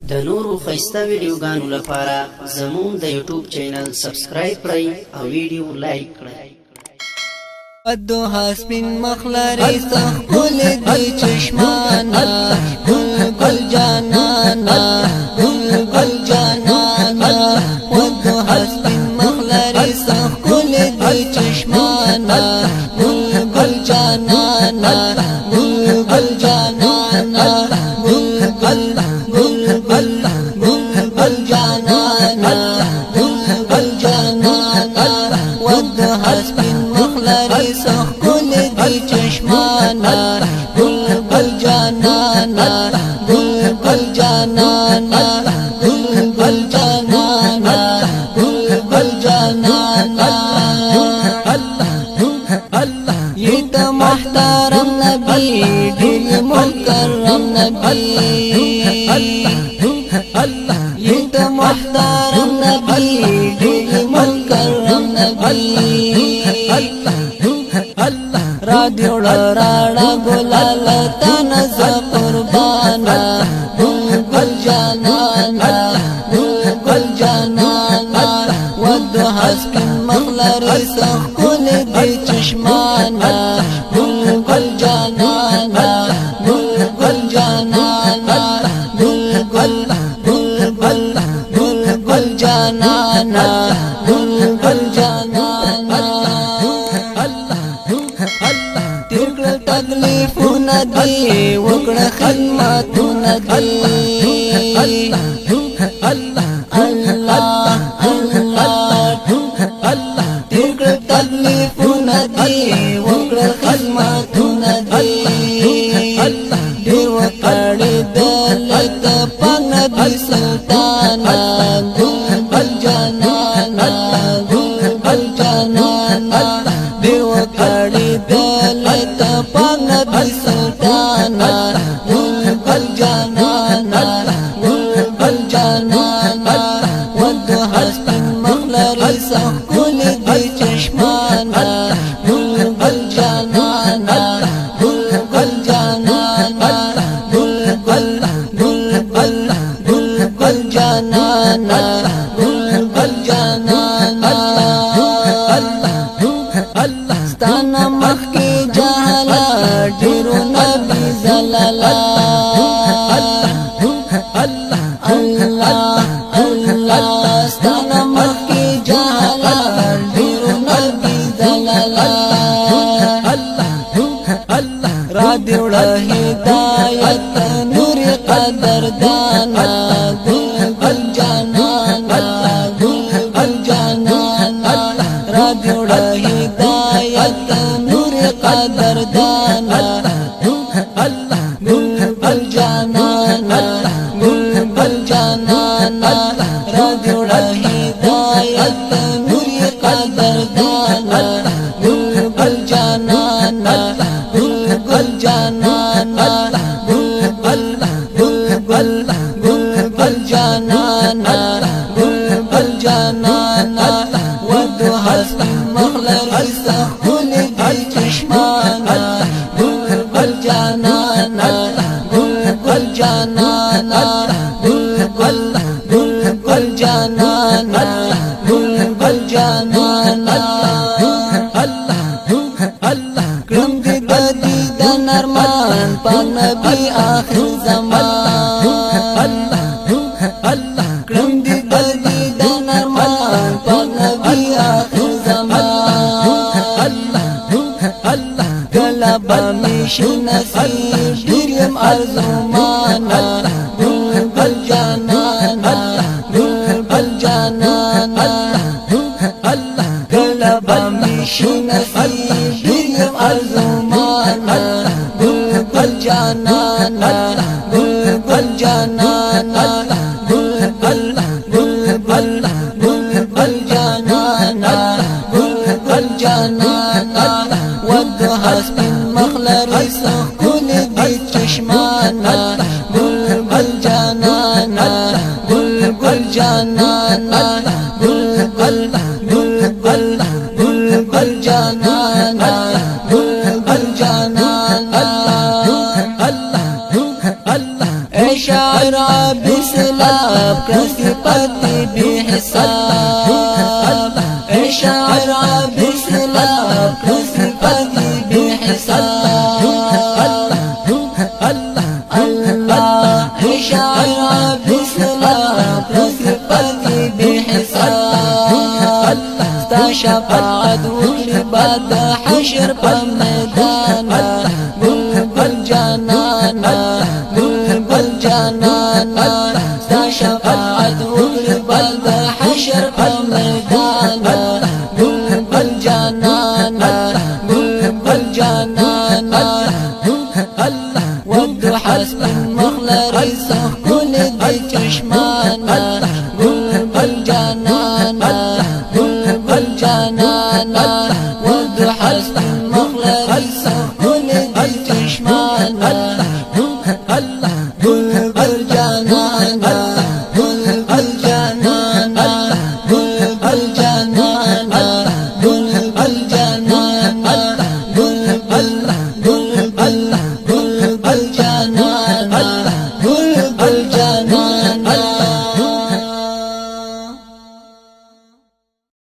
د نورو خيسته ویډیوګانو لپاره زموږ د یوټیوب چینل سبسکرایب کړئ او ویډیو لایک کړئ. ودو حسبین مخلری سخکل دی چشمانا گل جانانا گل جانانا ودو حسبین مخلری سخکل دی چشمانا گل جانانا گل جانانا گل جانانا گل جانانا ودو حسبین مخلری سخکل دی چشمانا گل جانانا گل جانانا گل جانانا گل جانانا یہ تو محترم نبی دل مکرم نبی یہ تو محترم نبی دل مکرم نبی را دیوڑا راڑا گلال تنز قربانا گل جانانا گل جانانا ودو حسکن مخلری سخکل دی چشمانا گل جانانا گل جانانا گل جانانا گل جانانا تیرکل تکلیفونا دی وکڑ خدمتونا دی اللہ تیرکل تکلیفونا دی وکڑ خدمتونا دی دیو کڑی دلت پاک نبی سلطانا گل جانانا گل جانانا دیو کڑی دلت پاک نبی سلطانا گل جانانا گل جانانا ودو حسن مخلری سخکل دی چشمانا گل جانانا گل جانانا گل جانانا گل جانانا ستانا مخ کی جہلا ڈیرو نبی زلالا اللہ اللہ ستانا مخ کی جہلا ڈیرو نبی زلالا را دیوڑا ہدایت نور قدر دانا گل جانانا گل جانانا را دیوڑا ہدایت نور قدر دانا گل جانانا گل جانانا را دیوڑا ہدایت نور قدر دانا گل جانانا گل جانانا گل جانانا گل جانانا ودو حسن مخلری سخکل دی چشمانا گل جانانا گل جانانا گل جانانا گل جانانا کرم دی دادی دا نرمان پاک نبی آخر زمان کرم دی دادی دا نرمان پاک نبی آخر زمان گلا بامیشو نصیب دریم ارزمانا گل جانانا گل جانانا گلا بامیشو نصیب دریم ارزمانا گل جانانا گل جانانا گل جانانا گل جانانا ودو حسبین مخلری سخکل دی چشمانا گل جانانا گل جانانا گل جانانا گل جانانا اے شاعر عابس سلاب كصفتي بحساب شاعر عابر سلاب كصفتي بحساب الله شاعر عابر سلاب كصفتي بحساب ستا شفاعت وکړي بعد حشر په میدان بلبل جانانا بلبل جانانا ستا شفاعت وکړي بعد حشر په میدان بلبل جانانا بلبل جانانا وقت حسب مخلري سخ كل دي چشمانا بلبل جانانا